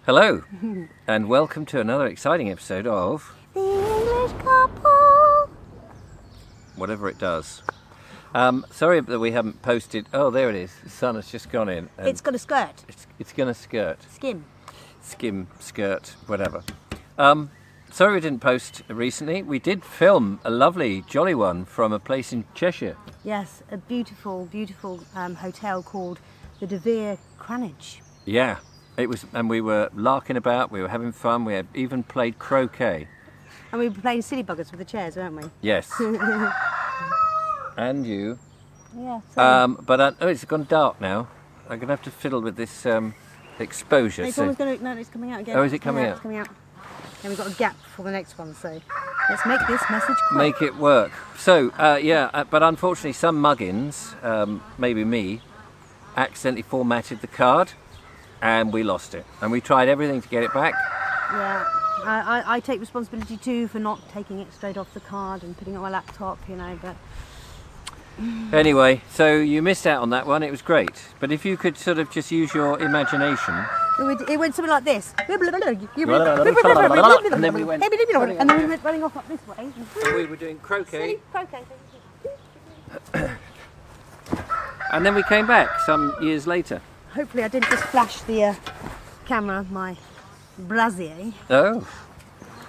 Hello, and welcome to another exciting episode of The English Couple. whatever it does. Sorry that we haven't posted. Oh, there it is. The sun has just gone in. And It's got a skirt. it's going to Skim. skim, skirt, whatever. Sorry we didn't post recently. We did film a lovely, jolly one from a place in Cheshire. Yes, a beautiful, beautiful hotel called the De Vere Cranage. Yeah, it was, and we were larking about. We were having fun. We had even played croquet. And we were playing silly buggers with the chairs, weren't we? Yes. And you. Yeah. So But it's gone dark now. I'm going to have to fiddle with this exposure. it's so- almost going to... No, it's coming out again. Oh, is it coming out? It's coming out. And we've got a gap for the next one, so let's make this message quick. Make it work. So, but unfortunately some muggins, maybe me, accidentally formatted the card and we lost it. And we tried everything to get it back. Yeah. I take responsibility too for not taking it straight off the card and putting it on my laptop, you know, but... Anyway, so you missed out on that one. It was great. But if you could sort of just use your imagination. It went something like this. And then we went running off up this way. we were doing croquet. Croquet. And then we came back some years later. Hopefully I didn't just flash the camera, my brassiere. Oh,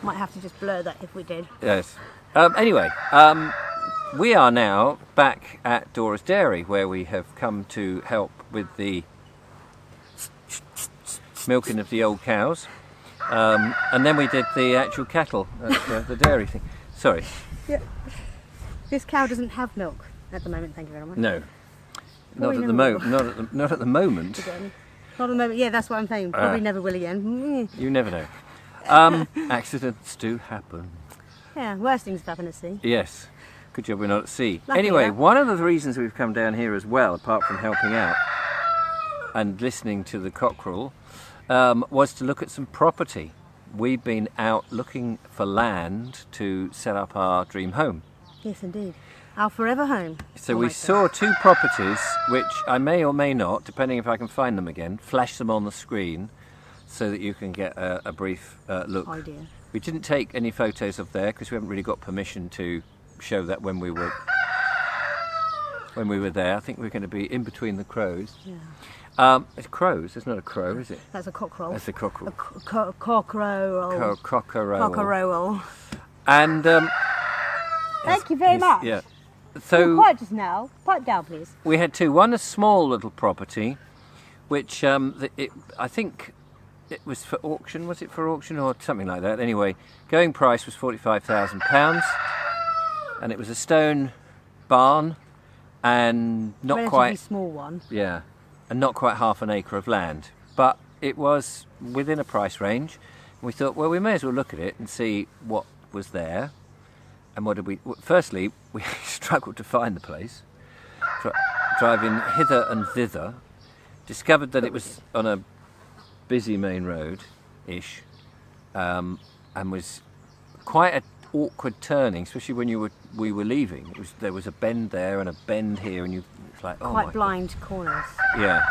Might have to just blur that if we did. yes. Anyway, we are now back at Dora's Dairy, where we have come to help with the milking of the old cows. And then we did the actual cattle at the dairy thing. Sorry. Yeah. This cow doesn't have milk at the moment, thank you very much. No. Probably Not at the never moment. Not at the moment. Again. Not at the moment, yeah, that's what I'm saying. Probably never will again. You never know. Accidents do happen. Yeah, worse things have happened at sea. Yes. Good job we're not at sea. Lucky Anyway, that. one of the reasons we've come down here as well, apart from helping out and listening to the cockerel, was to look at some property. We've been out looking for land to set up our dream home. Yes, indeed. Our forever home. So we saw two properties, which I may or may not, depending if I can find them again, flash them on the screen so that you can get a brief look. Idea. We didn't take any photos of there because we haven't really got permission to show that when we were there. I think we're going to be in between the crows. Yeah. It's crows. It's not a crow, is it? That's a cockerel. That's a cockerel. Cockerel. Cockerel. Cockerel. And Thank you very much. Yeah. You're So quiet just now. Pipe down, please. we had two. One, a small little property, which I think it was for auction. Was it for auction or something like that? Anyway, going price was £45,000, and it was a stone barn, and not Relatively quite. small one. Yeah, and not quite half an acre of land, but it was within a price range. We thought, well, we may as well look at it and see what was there. And what did we? Firstly, we struggled to find the place. Driving hither and thither, discovered that it was on a busy main road-ish, and was quite an awkward turning, especially when we were leaving. There was a bend there and a bend here, and it's like, oh Quite my blind corners. God. Yeah.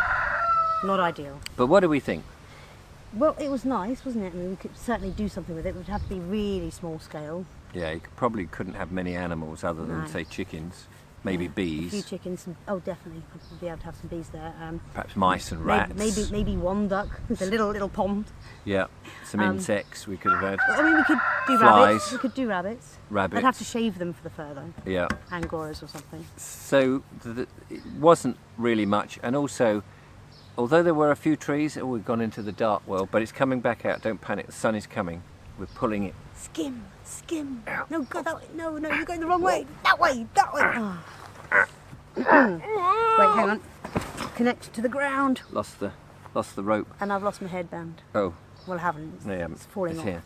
Not ideal. But what do we think? Well, it was nice, wasn't it? I mean, we could certainly do something with it. It would have to be really small scale. Yeah, you probably couldn't have many animals other than, No. say, chickens, maybe A few bees, chickens. Oh, definitely. We'd be able to have some bees there. perhaps mice and rats. Maybe one duck with a little pond. Yeah, some insects we could have had. I mean, we could do Flies. rabbits. We could do rabbits. Rabbits. I'd have to shave them for the fur though. Yeah. Angoras or something. So it wasn't really much, and also, although there were a few trees, we've gone into the dark world, but it's coming back out. Don't panic, the sun is coming. We're pulling it. Skim. No, go that way. No, you're going the wrong way. That way. Oh. Wait, hang on. Connect to the ground. Lost the rope. And I've lost my headband. Oh, Well, I haven't. yeah, It's falling it's off. here.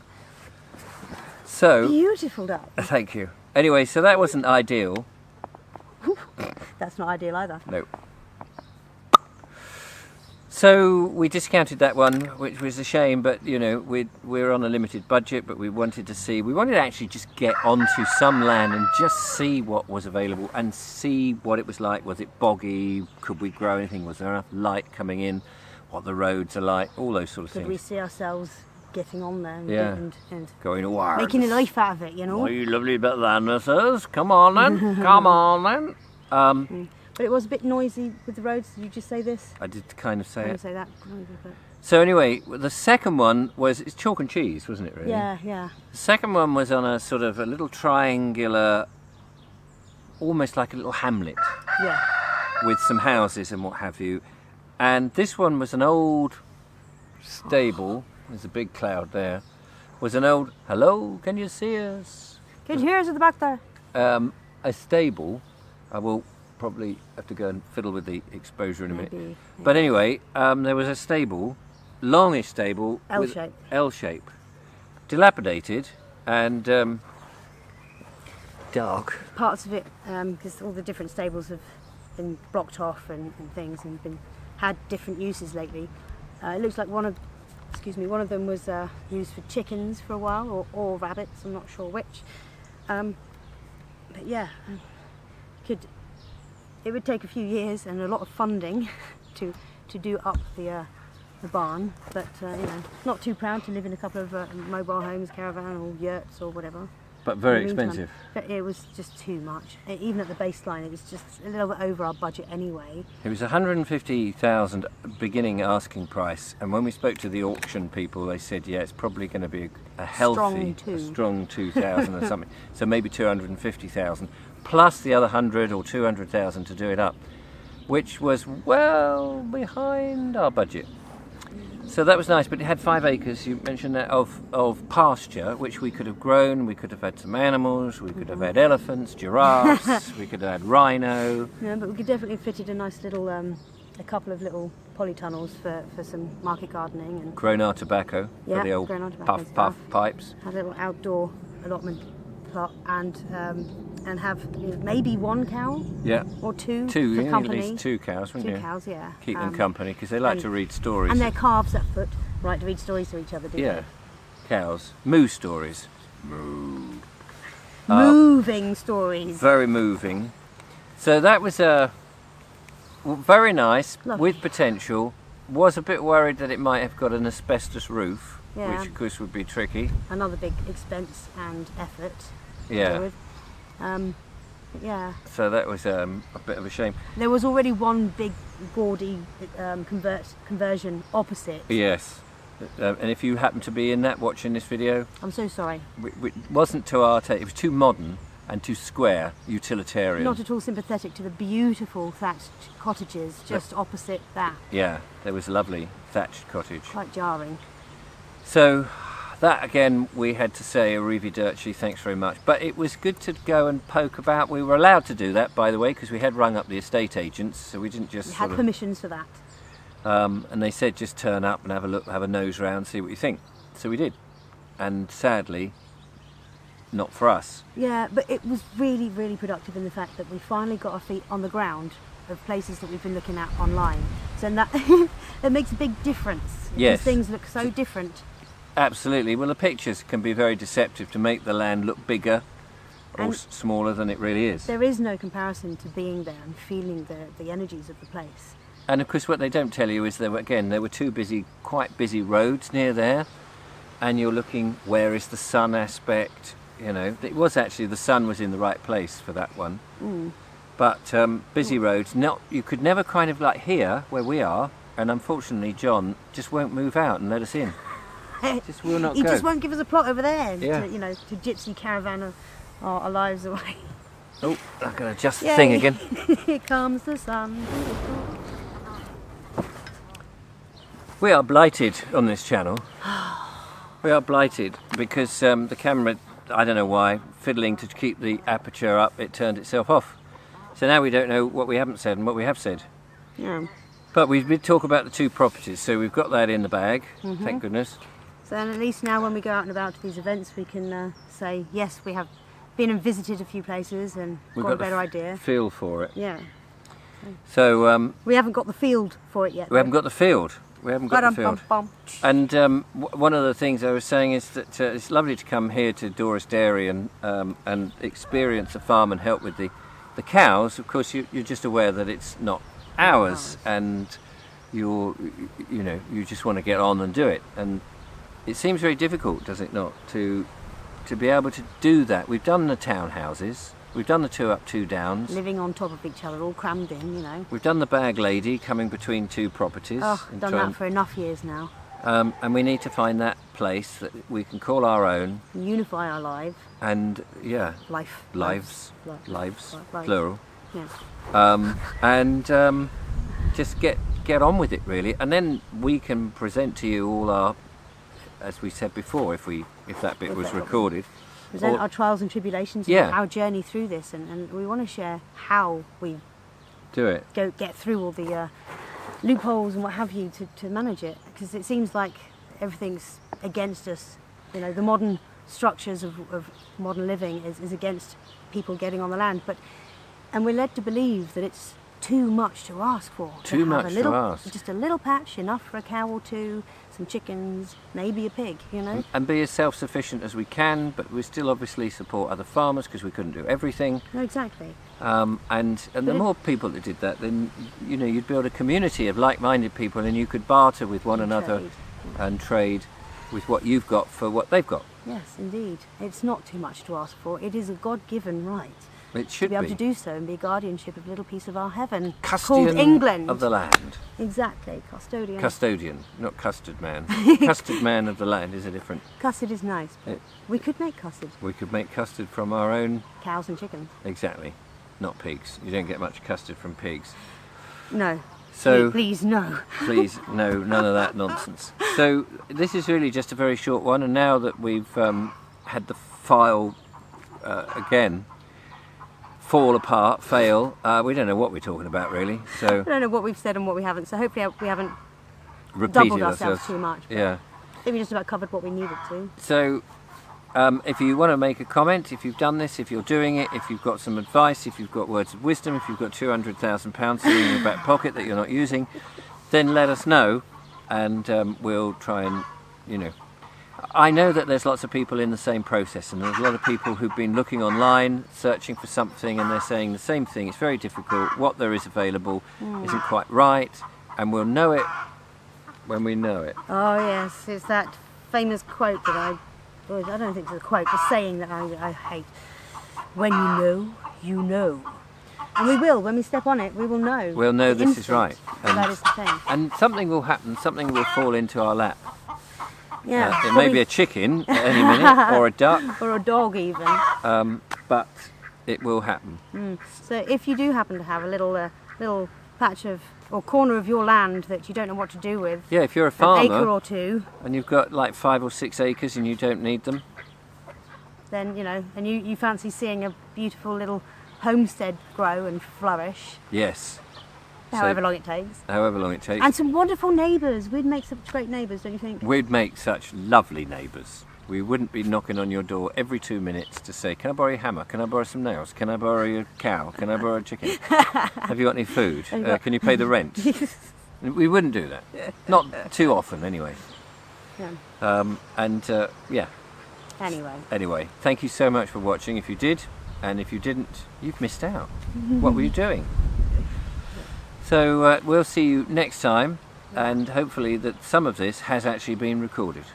So, Beautiful duck. thank you. Anyway, so that wasn't ideal. That's not ideal either. No. So we discounted that one, which was a shame, but you know, we're on a limited budget, but we wanted to actually just get onto some land and just see what was available and see what it was like. Was it boggy? Could we grow anything? Was there enough light coming in? what the roads are like, all those sort of Could things. we see ourselves getting on there and Going to war. making a life out of it, you know? Oh, you lovely bit of land this is. Come on then. Come on then. But it was a bit noisy with the roads. Did you just say this? I did kind of say I it. didn't say that. So anyway, the second one was, it's chalk and cheese, wasn't it really? Yeah, yeah. The second one was on a sort of a little triangular, almost like a little hamlet Yeah. with some houses and what have you. And this one was an old stable. There's a big cloud there. Was an old, hello, can you see us? Can you hear us at the back there? A stable. I will probably have to go and fiddle with the exposure in a minute. Maybe. But anyway, there was a stable, longish stable. with L-shape. L-shape. Dilapidated and dark. Parts of it, because all the different stables have been blocked off and things and had different uses lately. It looks like one of them was used for chickens for a while, or rabbits. I'm not sure which. But yeah, it would take a few years and a lot of funding to do up the barn. But you know, not too proud to live in a couple of mobile homes, caravan or yurts or whatever. But very In the meantime. expensive. But it was just too much. Even at the baseline, it was just a little bit over our budget anyway. It was 150,000 beginning asking price, and when we spoke to the auction people, they said, yeah, it's probably going to be a healthy, strong 2,000 or something. So maybe 250,000 plus the other 100 or 200,000 to do it up, which was well behind our budget. So that was nice, but it had 5 acres, you mentioned that, of pasture, which we could have grown. We could have had some animals, we could have had elephants, giraffes, we could have had rhino. Yeah, but we could definitely have fitted a nice little, a couple of little polytunnels for some market gardening. And Grown our tobacco yeah, for the old grown our tobacco puff stuff. pipes. Had a little outdoor allotment plot and have maybe one cow Yeah. or two Two, for yeah, company. at least 2 cows, wouldn't Two you? cows, yeah. Keep them company, because they like and- to read stories. And their calves at foot, right, to read stories to each other, do Yeah, cows. Moo stories. Moving stories. Very moving. So that was very nice, Lovely. with potential. Was a bit worried that it might have got an asbestos roof, Yeah. which of course would be tricky. Another big expense and effort. to Yeah. deal with. But yeah. So that was a bit of a shame. There was already one big gaudy conversion opposite. Yes. And if you happen to be in that watching this video, I'm so sorry. it wasn't to our taste. It was too modern and too square, utilitarian. Not at all sympathetic to the beautiful thatched cottages just opposite that. Yeah, there was a lovely thatched cottage. Quite jarring. So that again, we had to say arrivederci, thanks very much. But it was good to go and poke about. We were allowed to do that, by the way, because we had rung up the estate agents, so we didn't just We had permissions for that. and they said just turn up and have a look, have a nose round, see what you think. So we did, and sadly, not for us. Yeah, but it was really, really productive in the fact that we finally got our feet on the ground of places that we've been looking at online. So that it makes a big difference. Yes. These things look so different. Absolutely. Well, the pictures can be very deceptive to make the land look bigger or And- smaller than it really is. There is no comparison to being there and feeling the energies of the place. And of course, what they don't tell you is there were 2 quite busy roads near there, and you're looking, where is the sun aspect? You know, it was actually, the sun was in the right place for that one. But busy roads, you could never kind of like here where we are, and unfortunately John just won't move out and let us in. Just will not He go. just won't give us a plot over there Yeah. to gypsy caravan our lives away. Oh, I'm going to adjust the thing Yay. again. Here comes the sun. We are blighted on this channel. We are blighted because the camera, I don't know why, fiddling to keep the aperture up, it turned itself off. So now we don't know what we haven't said and what we have said. Yeah. But we did talk about the 2 properties, so we've got that in the bag, thank goodness. So then at least now when we go out and about to these events, we can say, yes, we have been and visited a few places and We've got a the better idea. feel for it. Yeah. So We haven't got the field for it yet. we haven't got the field. We haven't got the field. Bum. And one of the things I was saying is that it's lovely to come here to Dora's Dairy and experience the farm and help with the cows. Of course, you're just aware that it's not ours, and you just want to get on and do it. And it seems very difficult, does it not, to be able to do that. We've done the townhouses, we've done the 2 up, 2 downs. Living on top of each other, all crammed in, you know. We've done the bag lady, coming between 2 properties. Oh, done that for enough years now. And we need to find that place that we can call our own. Unify our lives. And, yeah. Lives. Plural. Yeah. And just get on with it, really. And then we can present to you all our, as we said before, if that bit was recorded. Present our trials and tribulations, yeah, and our journey through this, and we want to share how we do it. Get through all the loopholes and what have you to manage it, because it seems like everything's against us. You know, the modern structures of modern living is against people getting on the land, and we're led to believe that it's too much to ask for. Too much to ask. Just a little patch, enough for a cow or 2, some chickens, maybe a pig, you know. And be as self-sufficient as we can, but we still obviously support other farmers because we couldn't do everything. No, exactly. And the more people that did that, then you'd build a community of like-minded people, and you could barter with one another and trade with what you've got for what they've got. Yes, indeed. It's not too much to ask for. It is a God-given right. It should be able to do so and be guardianship of a little piece of our heaven custodian called England. of the land. Exactly, custodian. Custodian, not custard man. Custard man of the land is a different. Custard is nice. But we could make custard. We could make custard from our own cows and chickens. Exactly, not pigs. You don't get much custard from pigs. No. So please no. Please no, none of that nonsense. So this is really just a very short one, and now that we've had the file again fall apart, fail, we don't know what we're talking about really. So I don't know what we've said and what we haven't. So hopefully we haven't repeated doubled ourselves too much. Yeah. I think we just about covered what we needed to. So if you want to make a comment, if you've done this, if you're doing it, if you've got some advice, if you've got words of wisdom, if you've got £200,000 sitting in your back pocket that you're not using, then let us know, and we'll try and, I know that there's lots of people in the same process, and there's a lot of people who've been looking online, searching for something, and they're saying the same thing. It's very difficult. What there is available isn't quite right, and we'll know it when we know it. Oh yes, it's that famous quote that I don't think it's a quote, the saying that I hate. When you know, you know. And we will, when we step on it, we will know. We'll know this is right. And that is the thing. And something will happen, something will fall into our lap. Yeah. It may be a chicken at any minute, or a duck. Or a dog even. But it will happen. So if you do happen to have a little patch of, or corner of your land that you don't know what to do with. Yeah, if you're a farmer. An acre or 2. And you've got like 5 or 6 acres and you don't need them. Then, and you fancy seeing a beautiful little homestead grow and flourish. Yes. However long it takes. However long it takes. And some wonderful neighbours. We'd make such great neighbours, don't you think? We'd make such lovely neighbours. We wouldn't be knocking on your door every 2 minutes to say, can I borrow your hammer? Can I borrow some nails? Can I borrow your cow? Can I borrow a chicken? Have you got any food? Can you pay the rent? We wouldn't do that. Not too often, anyway. Yeah. Yeah. Anyway, thank you so much for watching. If you did, and if you didn't, you've missed out. What were you doing? So we'll see you next time, and hopefully that some of this has actually been recorded.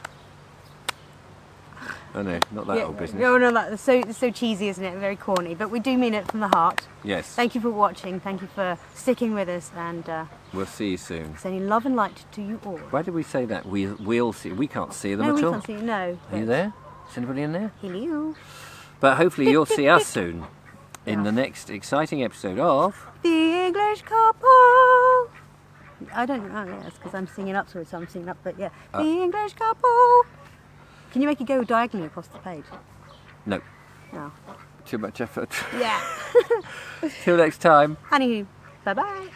Oh no, not that old business. No, that's so cheesy, isn't it? Very corny, but we do mean it from the heart. Yes. Thank you for watching. Thank you for sticking with us, and we'll see you soon. Sending love and light to you all. Why did we say that? We'll see. We can't see them at all. No, we can't see you. No. Are you there? Is anybody in there? Hello. But hopefully you'll see us soon in the next exciting episode of The English Couple. I don't know. Oh, yes, because I'm singing up to it, so I'm singing up. But yeah, The English Couple. Can you make it go diagonally across the page? No. No. Too much effort. Yeah. Till next time. Anywho, bye-bye.